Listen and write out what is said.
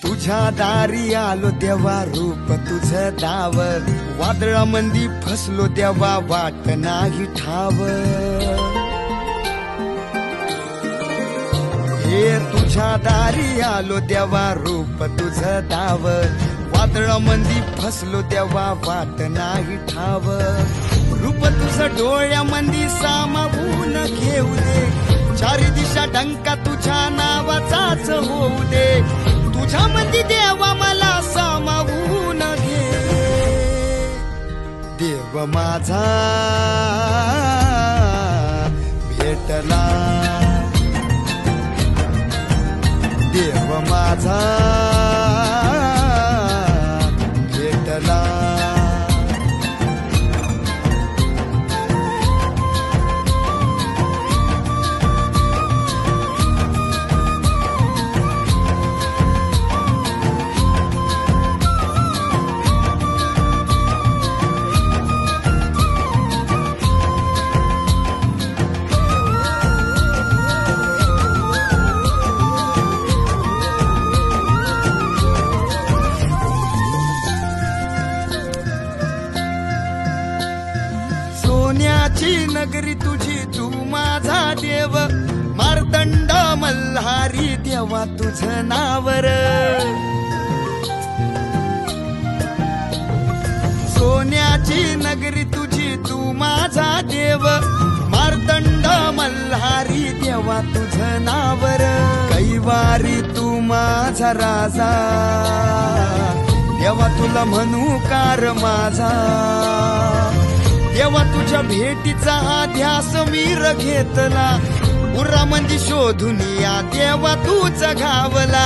तुझ्या दारी आलो देवा रूप तुझं दाव, वादळामंदी फसलो देवा वाट नाही ठाव। हे तुझ्या दारी आलो देवा रूप तुझं दाव, वादळामंदी फसलो देवा वाट नाही ठाव। रूप तुझं डोळ्यामंदी सामावून घेऊ दे, चारी दिशा डंका तुझ्या नावाचाच होऊ दे। तुझ्या मंदी देवा मला सामावून घे, देव माझा भेटला, देव माझा भेटला। सोन्याची नगरी तुझी तू माझा देव, मार्तंड मल्हारी देवा तुझं नावर। सोन्याची नगरी तुझी तू माझा देव, मार्तंड मल्हारी देवा तुझं नावर। कैवारी तू माझा राजा, देवा तुला म्हणू कार माझा। देवा तुझ्या भेटीचा ध्यास मीर घेतला, उरामंदी शोधून या देवा तूच घावला।